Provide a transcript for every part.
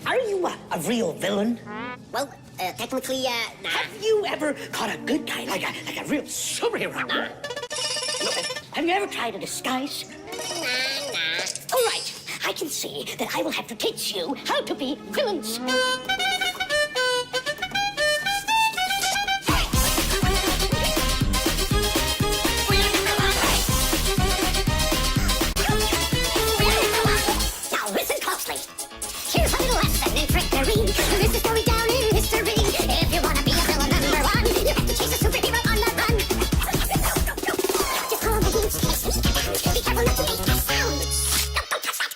Are you a real villain? Well, technically, nah. Have you ever caught a good guy, like a real superhero? Nah. Have you ever tried a disguise? Nah. All right, I can see that I will have to teach you how to be villains. Now listen closely. Here's a little lesson in trickery. This is going down in history. If you want to be a villain #1, you have to chase a superhero on the run. Just call the hints, be careful not to make a sound. Don't touch that.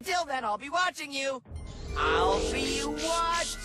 Until then, I'll be watching you. I'll be watching.